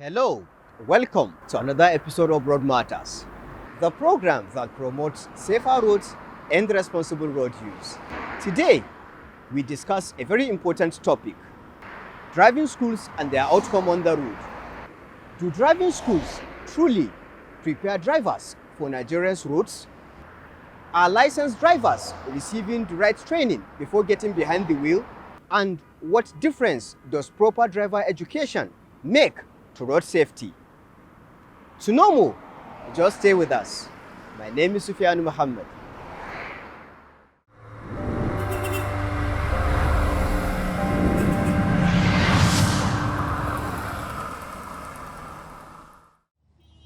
Hello, welcome to another episode of Road Matters, the program that promotes safer roads and responsible road use. Today, we discuss a very important topic, driving schools and their outcome on the road. Do driving schools truly prepare drivers for Nigeria's roads? Are licensed drivers receiving the right training before getting behind the wheel? And what difference does proper driver education make to road safety? To know more, just stay with us. My name is Sufyan Muhammad.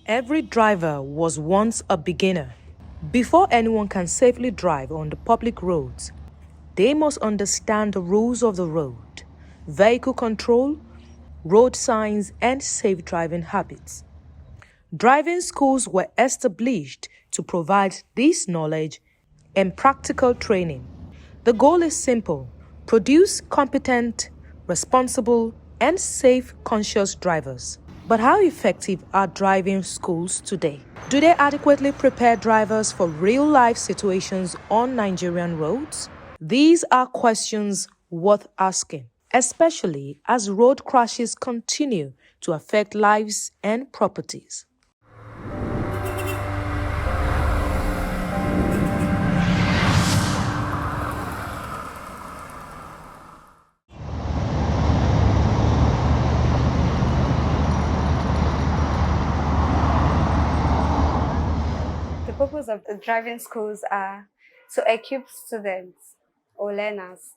Every driver was once a beginner. Before anyone can safely drive on the public roads, they must understand the rules of the road, vehicle control, road signs, and safe driving habits. Driving schools were established to provide this knowledge and practical training. The goal is simple: produce competent, responsible, and safe, conscious drivers. But how effective are driving schools today? Do they adequately prepare drivers for real-life situations on Nigerian roads? These are questions worth asking, especially as road crashes continue to affect lives and properties. The purpose of the driving schools are to equip students or learners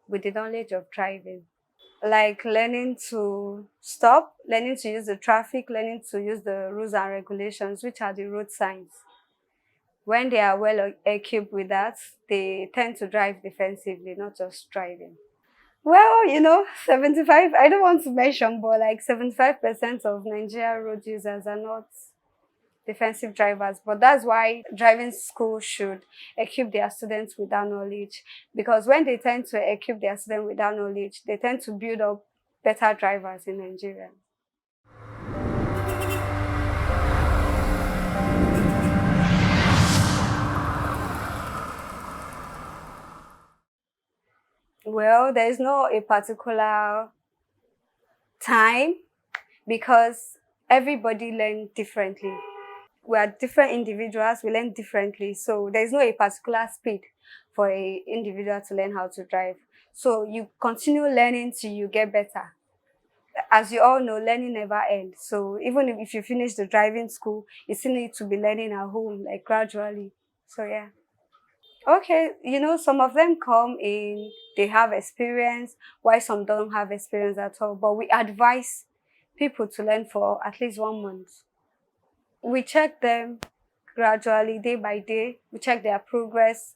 with the knowledge of driving, like learning to stop, learning to use the traffic, learning to use the rules and regulations, which are the road signs. When they are well equipped with that, they tend to drive defensively, not just driving. Well, 75, I don't want to mention, but like 75% of Nigerian road users are not defensive drivers, but that's why driving school should equip their students with that knowledge, because when they tend to equip their students with that knowledge, they tend to build up better drivers in Nigeria. Well, there is no a particular time, because everybody learns differently. We are different individuals, we learn differently. So there's no a particular speed for a individual to learn how to drive. So you continue learning till you get better. As you all know, learning never ends. So even if you finish the driving school, you still need to be learning at home, like gradually. So yeah. Okay, some of them come in, they have experience, while some don't have experience at all. But we advise people to learn for at least 1 month. We check them gradually, day by day. We check their progress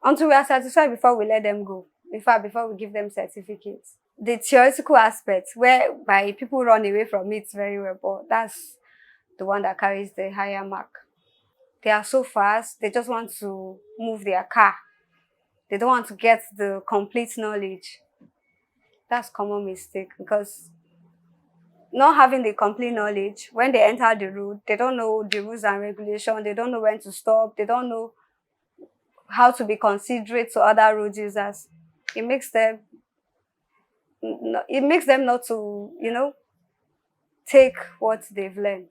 until we are satisfied before we let them go. In fact, before we give them certificates. The theoretical aspect, whereby people run away from it very well, but that's the one that carries the higher mark. They are so fast, they just want to move their car. They don't want to get the complete knowledge. That's a common mistake, because not having the complete knowledge, when they enter the road, they don't know the rules and regulations, they don't know when to stop, they don't know how to be considerate to other road users. It makes them not to, take what they've learned.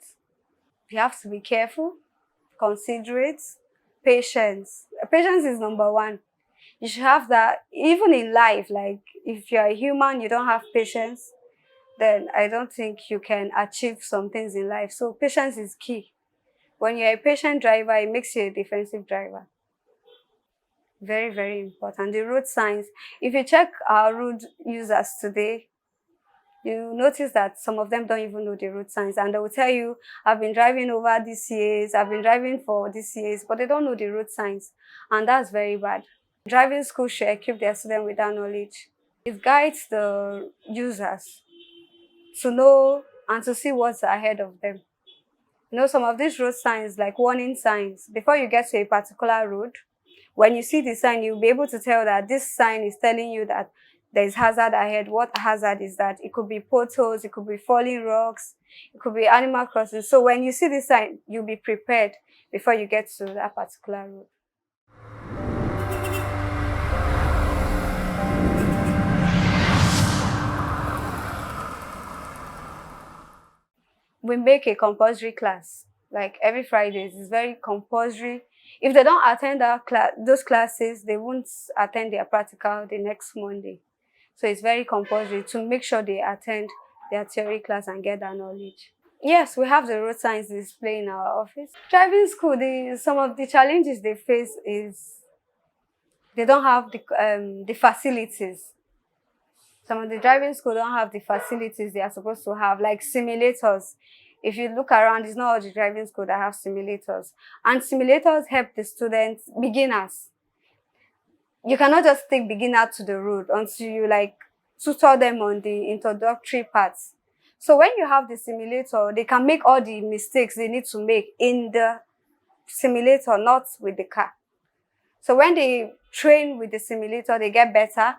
You have to be careful, considerate, patience. Patience is number one. You should have that even in life. Like if you're a human, you don't have patience, then I don't think you can achieve some things in life. So patience is key. When you're a patient driver, it makes you a defensive driver. Very, very important. The road signs. If you check our road users today, you notice that some of them don't even know the road signs, and they will tell you, I've been driving over these years, I've been driving for these years, but they don't know the road signs, and that's very bad. Driving school should equip their students with that knowledge. It guides the users to know and to see what's ahead of them. Some of these road signs, like warning signs, before you get to a particular road, when you see the sign, you'll be able to tell that this sign is telling you that There's hazard ahead. What hazard is that? It could be potholes, it could be falling rocks, it could be animal crossing. So when you see this sign, you'll be prepared before you get to that particular road. We make a compulsory class. Like every Fridays, it's very compulsory. If they don't attend those classes, they won't attend their practical the next Monday. So it's very compulsory to make sure they attend their theory class and get that knowledge. Yes, we have the road signs display in our office. Driving school, some of the challenges they face is they don't have the facilities. Some of the driving school don't have the facilities they are supposed to have, like simulators. If you look around, it's not all the driving school that have simulators. And simulators help the students, beginners. You cannot just take beginner to the road until you tutor them on the introductory parts. So when you have the simulator, they can make all the mistakes they need to make in the simulator, not with the car. So when they train with the simulator, they get better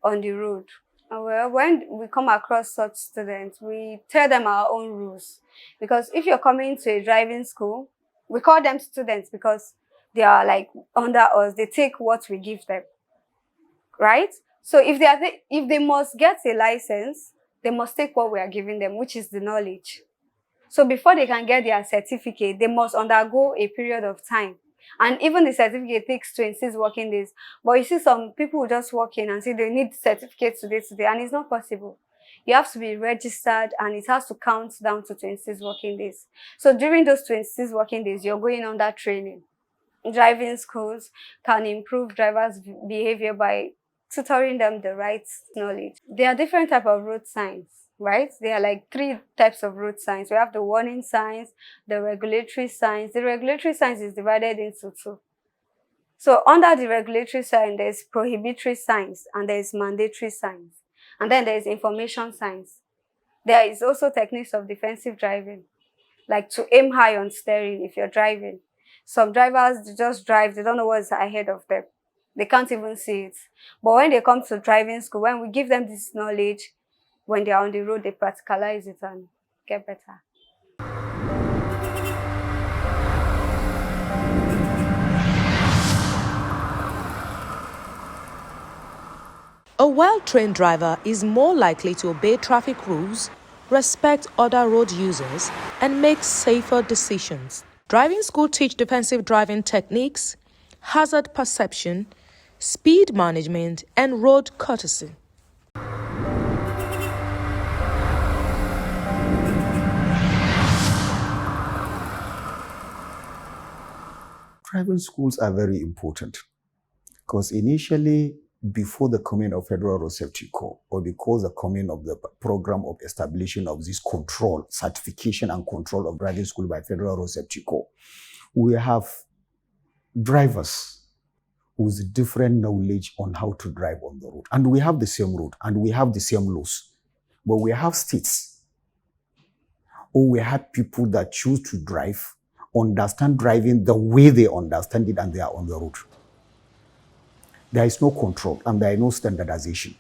on the road. Well, when we come across such students, we tell them our own rules. Because if you're coming to a driving school, we call them students because they are under us. They take what we give them, right? So if they must get a license, they must take what we are giving them, which is the knowledge. So before they can get their certificate, they must undergo a period of time. And even the certificate takes 26 working days. But you see some people just walk in and say they need certificates today, and it's not possible. You have to be registered and it has to count down to 26 working days. So during those 26 working days, you're going under training. Driving schools can improve drivers' behavior by tutoring them the right knowledge. There are different types of road signs, right? There are 3 types of road signs. We have the warning signs, the regulatory signs. The regulatory signs is divided into 2. So under the regulatory sign, there's prohibitory signs and there's mandatory signs. And then there's information signs. There is also techniques of defensive driving, like to aim high on steering if you're driving. Some drivers just drive, they don't know what's ahead of them. They can't even see it. But when they come to driving school, when we give them this knowledge, when they're on the road, they practicalize it and get better. A well-trained driver is more likely to obey traffic rules, respect other road users, and make safer decisions. Driving school teach defensive driving techniques, hazard perception, speed management, and road courtesy. Driving schools are very important because initially, before the coming of Federal Road Safety Corps, or because the coming of the program of establishing of this control, certification and control of driving school by Federal Road Safety Corps, we have drivers with different knowledge on how to drive on the road. And we have the same road and we have the same laws. But we have states, or we have people that choose to drive, understand driving the way they understand it, and they are on the road. There is no control and there is no standardization.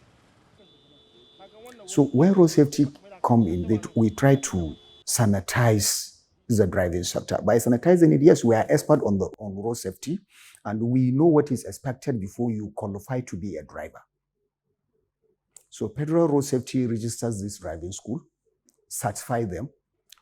So when road safety come in, we try to sanitize the driving sector. By sanitizing it, yes, we are expert on road safety and we know what is expected before you qualify to be a driver. So Federal Road Safety registers this driving school, certify them.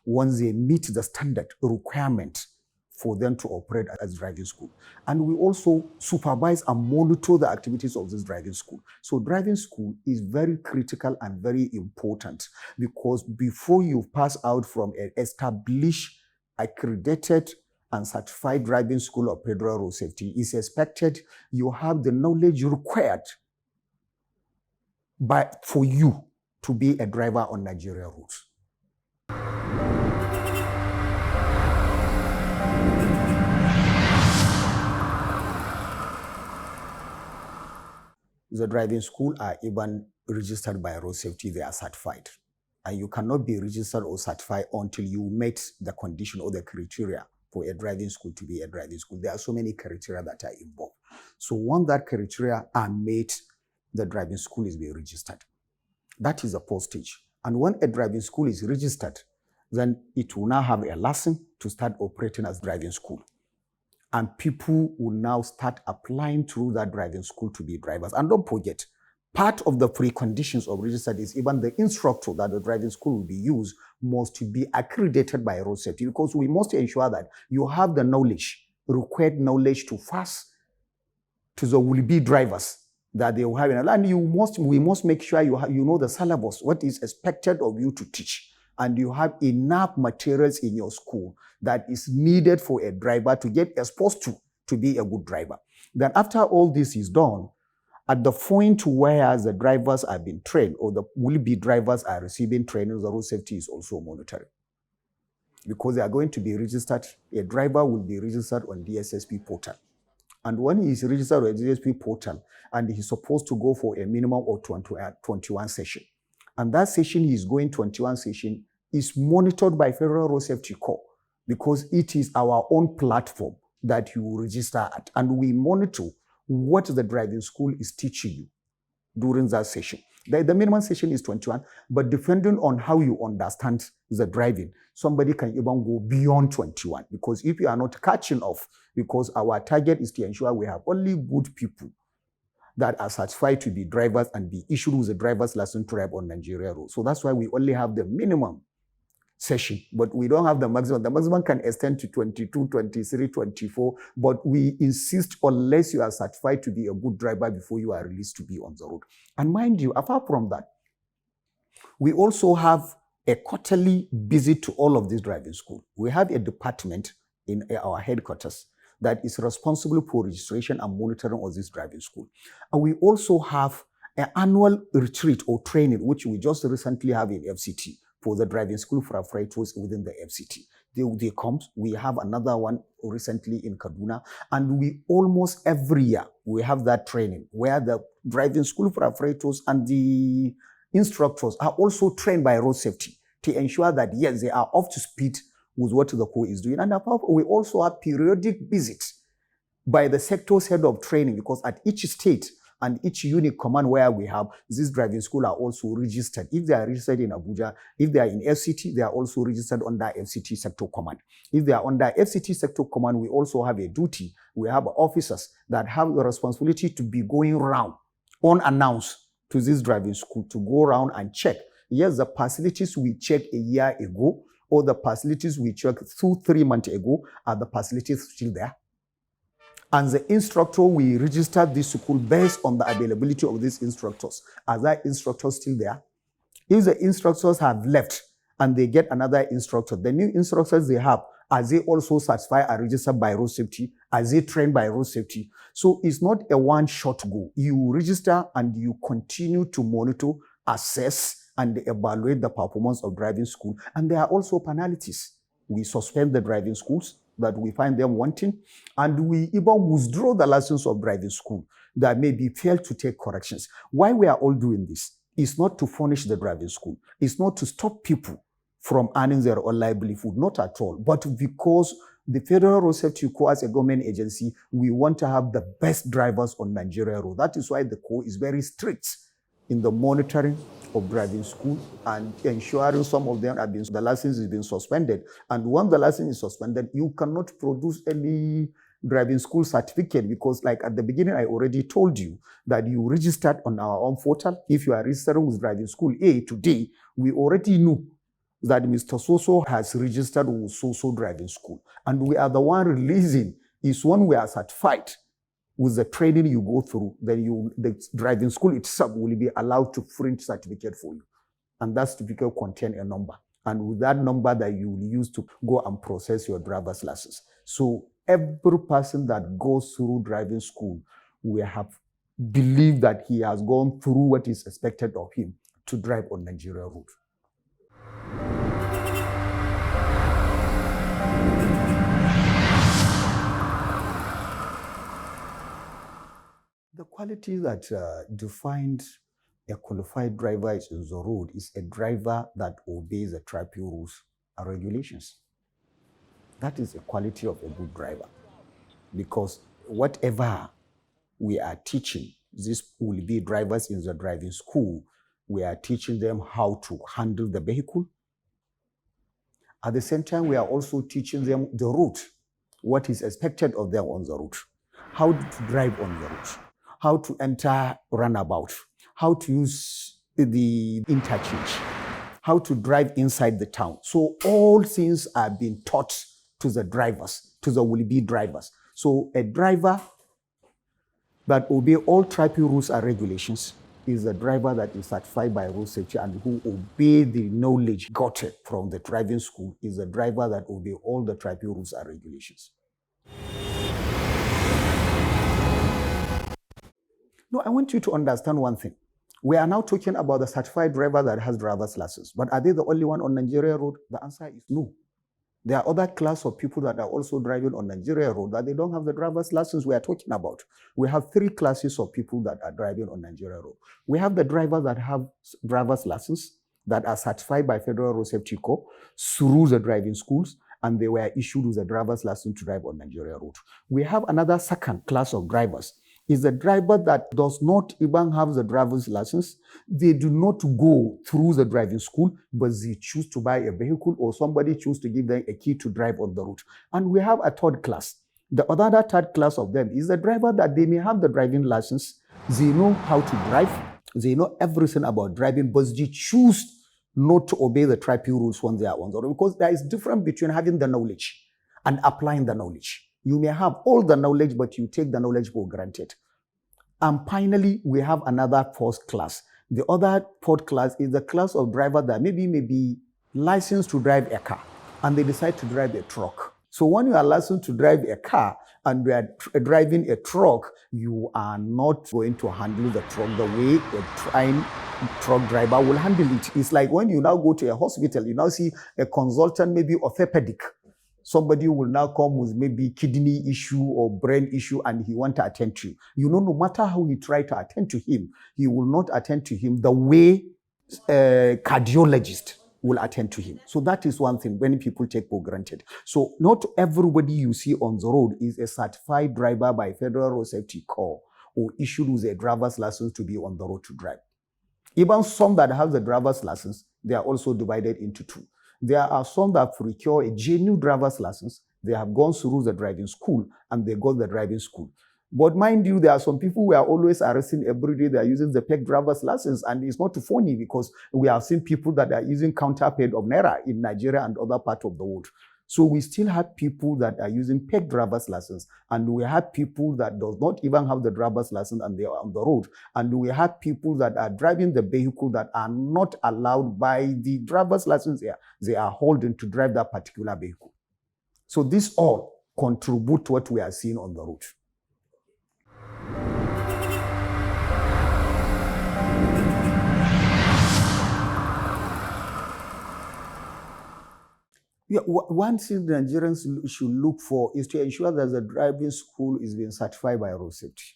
Once they meet the standard requirement for them to operate as driving school. And we also supervise and monitor the activities of this driving school. So driving school is very critical and very important because before you pass out from an established, accredited and certified driving school of Federal Road Safety, it's expected you have the knowledge required for you to be a driver on Nigerian roads. The driving school are even registered by road safety, they are certified. And you cannot be registered or certified until you meet the condition or the criteria for a driving school to be a driving school. There are so many criteria that are involved. So once that criteria are met, the driving school is being registered. That is the first stage. And when a driving school is registered, then it will now have a license to start operating as driving school. And people will now start applying through that driving school to be drivers. And don't forget, part of the preconditions of registered is even the instructor that the driving school will be used must be accredited by road safety, because we must ensure that you have the knowledge, required knowledge to pass to the will-be drivers that they will have. And we must make sure you know the syllabus, what is expected of you to teach, and you have enough materials in your school that is needed for a driver to get exposed to be a good driver. Then after all this is done, at the point where the drivers are being trained or the will-be drivers are receiving training, the road safety is also monitored. Because they are going to be registered, a driver will be registered on DSSP portal. And when he is registered on DSSP portal, and he's supposed to go for a minimum of 21 session. And that session he is going 21 session is monitored by Federal Road Safety Corps, because it is our own platform that you will register at. And we monitor what the driving school is teaching you during that session. The minimum session is 21, but depending on how you understand the driving, somebody can even go beyond 21, because if you are not catching off, because our target is to ensure we have only good people that are certified to be drivers and be issued with a driver's license to drive on Nigeria road. So that's why we only have the minimum session, but we don't have the maximum. The maximum can extend to 22, 23, 24, but we insist unless you are certified to be a good driver before you are released to be on the road. And mind you, apart from that, we also have a quarterly visit to all of these driving schools. We have a department in our headquarters that is responsible for registration and monitoring of this driving school. And we also have an annual retreat or training, which we just recently have in FCT, for the driving school for operators within the FCT. They come. We have another one recently in Kaduna, and we almost every year we have that training where the driving school for operators and the instructors are also trained by road safety to ensure that yes, they are up to speed with what the Corps is doing. And apart, we also have periodic visits by the sector's head of training, because at each state and each unit command where we have this driving school are also registered. If they are registered in Abuja, if they are in FCT, they are also registered under FCT sector command. If they are under FCT sector command, we also have a duty. We have officers that have the responsibility to be going around unannounced to this driving school to go around and check. Yes, the facilities we checked a year ago or the facilities we checked 2-3 months ago, are the facilities still there? And the instructor, we registered this school based on the availability of these instructors. Are there instructors still there? If the instructors have left and they get another instructor, the new instructors they have, are they also certified and registered by road safety? Are they trained by road safety? So it's not a one-shot go. You register and you continue to monitor, assess, and evaluate the performance of driving school. And there are also penalties. We suspend the driving schools that we find them wanting, and we even withdraw the license of driving school that may be failed to take corrections. Why we are all doing this is not to punish the driving school. It's not to stop people from earning their own livelihood, not at all, but because the Federal Road Safety Corps as a government agency, we want to have the best drivers on Nigeria road. That is why the Corps is very strict in the monitoring of driving school and ensuring some of them the license has been suspended. And when the license is suspended, you cannot produce any driving school certificate, because like at the beginning, I already told you that you registered on our own portal. If you are registering with driving school A today, we already knew that Mr. Soso has registered with Soso driving school. And we are the one releasing is when we are certified with the training you go through, then the driving school itself will be allowed to print certificate for you. And that certificate contains a number. And with that number that you will use to go and process your driver's license. So every person that goes through driving school, we have believed that he has gone through what is expected of him to drive on Nigeria road. The quality that defines a qualified driver in the road is a driver that obeys the traffic rules and regulations. That is the quality of a good driver. Because whatever we are teaching, these will be drivers in the driving school. We are teaching them how to handle the vehicle. At the same time, we are also teaching them the route, what is expected of them on the route, how to drive on the route, how to enter runabout, how to use the interchange, how to drive inside the town. So all things are being taught to the drivers, to the will-be drivers. So a driver that obey all traffic rules and regulations is a driver that is certified by road safety and who obey the knowledge got from the driving school is a driver that obey all the traffic rules and regulations. No, I want you to understand one thing. We are now talking about the certified driver that has driver's license, but are they the only one on Nigeria road? The answer is no. There are other class of people that are also driving on Nigeria road that they don't have the driver's license we are talking about. We have three classes of people that are driving on Nigeria road. We have the drivers that have driver's license that are certified by Federal Road Safety Corps through the driving schools, and they were issued with a driver's license to drive on Nigeria road. We have another second class of drivers. Is a driver that does not even have the driver's license. They do not go through the driving school, but they choose to buy a vehicle or somebody choose to give them a key to drive on the road. And we have a third class. The other third class of them is the driver that they may have the driving license. They know how to drive. They know everything about driving, but they choose not to obey the traffic rules when they are on the road, because there is difference between having the knowledge and applying the knowledge. You may have all the knowledge, but you take the knowledge for granted. And finally, we have another fourth class. The other fourth class is the class of driver that may be licensed to drive a car, and they decide to drive a truck. So when you are licensed to drive a car and you are driving a truck, you are not going to handle the truck the way a trained truck driver will handle it. It's like when you now go to a hospital, you now see a consultant, maybe orthopedic. Somebody will now come with maybe kidney issue or brain issue and he want to attend to you. You know, no matter how you try to attend to him, he will not attend to him the way a cardiologist will attend to him. So that is one thing many people take for granted. So not everybody you see on the road is a certified driver by Federal Road Safety Corps or issued with a driver's license to be on the road to drive. Even some that have the driver's license, they are also divided into two. There are some that procure a genuine driver's license. They have gone through the driving school and they got the driving school. But mind you, there are some people who are always arresting every day. They are using the fake driver's license, and it's not too funny because we have seen people that are using counterfeit of naira in Nigeria and other parts of the world. So we still have people that are using fake driver's license, and we have people that does not even have the driver's license and they are on the road. And we have people that are driving the vehicle that are not allowed by the driver's license here. They are holding to drive that particular vehicle. So this all contribute to what we are seeing on the road. Yeah, one thing the Nigerians should look for is to ensure that the driving school is being certified by road safety.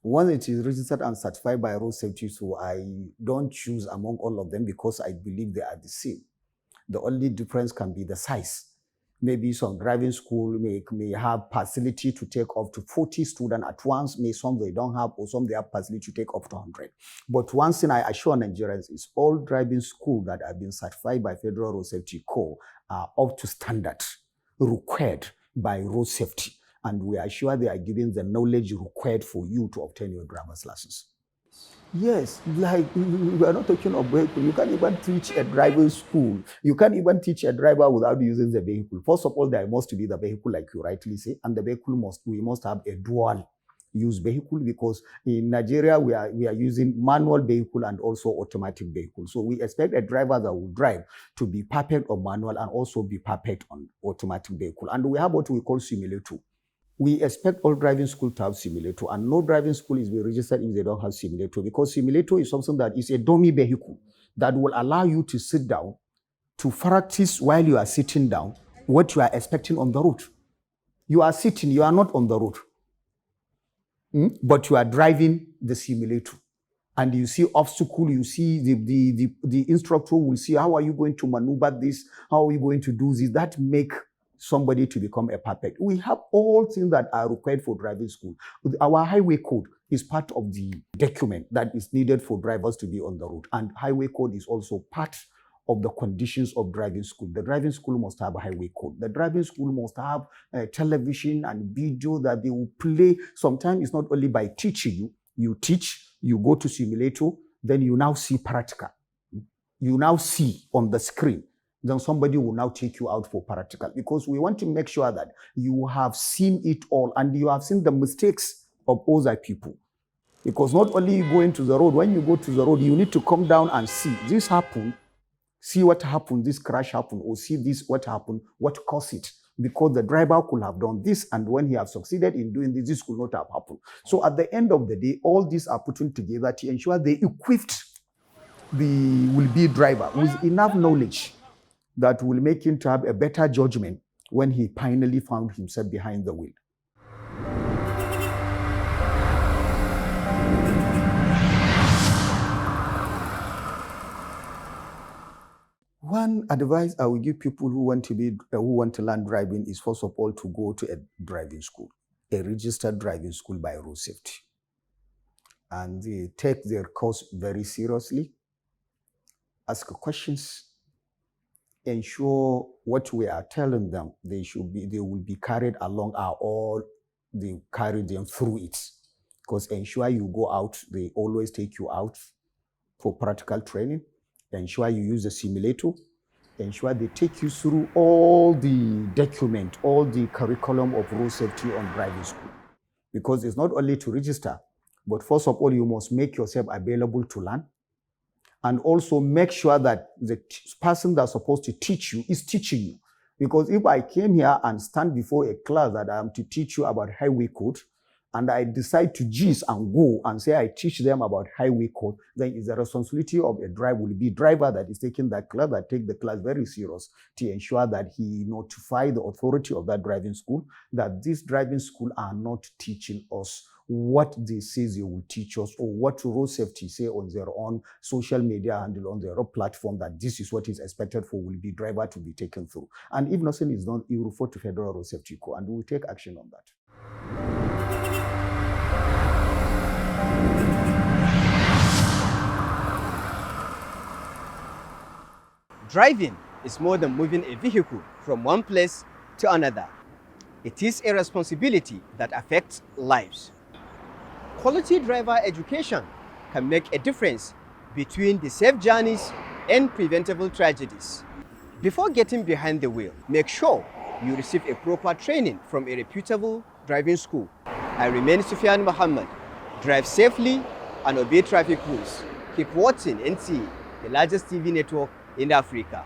Once it is registered and certified by road safety, so I don't choose among all of them because I believe they are the same. The only difference can be the size. Maybe some driving school may have facility to take up to 40 students at once. Maybe some they don't have, or some they have facility to take up to 100. But one thing I assure Nigerians is all driving schools that have been certified by Federal Road Safety Corps are up to standard required by road safety. And we are sure they are giving the knowledge required for you to obtain your driver's license. Yes, like we are not talking of vehicle. You can't even teach a driving school. You can't even teach a driver without using the vehicle. First of all, there must be the vehicle, like you rightly say, and the vehicle we must have a dual use vehicle, because in Nigeria we are using manual vehicle and also automatic vehicle. So we expect a driver that will drive to be perfect on manual and also be perfect on automatic vehicle. And we have what we call simulator. We expect all driving school to have simulator, and no driving school is being registered if they don't have simulator, because simulator is something that is a dummy vehicle that will allow you to sit down to practice while you are sitting down what you are expecting on the road. You are sitting, you are not on the road, but you are driving the simulator. And you see obstacle, you see the instructor will see how are you going to maneuver this, how are you going to do this. That make somebody to become a perfect. We have all things that are required for driving school. Our highway code is part of the document that is needed for drivers to be on the road. And highway code is also part of the conditions of driving school. The driving school must have a highway code. The driving school must have television and video that they will play. Sometimes it's not only by teaching you. You teach, you go to simulator, then you now see practical. You now see on the screen. Then somebody will now take you out for practical, because we want to make sure that you have seen it all and you have seen the mistakes of other people. Because not only you go into the road, when you go to the road, you need to come down and see this happen, see what happened, this crash happened, or see this, what happened, what caused it. Because the driver could have done this, and when he has succeeded in doing this, this could not have happened. So at the end of the day, all these are put together to ensure they equipped the will-be driver with enough knowledge that will make him to have a better judgment when he finally found himself behind the wheel. One advice I will give people who want to learn driving is, first of all, to go to a driving school, a registered driving school by road safety. And they take their course very seriously, ask questions, ensure what we are telling them, they will be carried along, they carry them through it. Because ensure you go out, they always take you out for practical training. Ensure you use the simulator. Ensure they take you through all the document, all the curriculum of road safety on driving school. Because it's not only to register, but first of all, you must make yourself available to learn. And also make sure that the person that's supposed to teach you is teaching you. Because if I came here and stand before a class that I am to teach you about highway code, and I decide to gist and go and say I teach them about highway code, then it's the responsibility of a driver that is taking that class, that take the class very serious, to ensure that he notify the authority of that driving school that this driving school are not teaching us what they say they will teach us, or what road safety say on their own social media handle, on their own platform, that this is what is expected for will-be driver to be taken through. And if nothing is done, you refer to Federal Road Safety Corps, and we will take action on that. Driving is more than moving a vehicle from one place to another. It is a responsibility that affects lives. Quality driver education can make a difference between the safe journeys and preventable tragedies. Before getting behind the wheel, make sure you receive a proper training from a reputable driving school. I remain Sufyan Muhammad. Drive safely and obey traffic rules. Keep watching NTA, the largest TV network in Africa.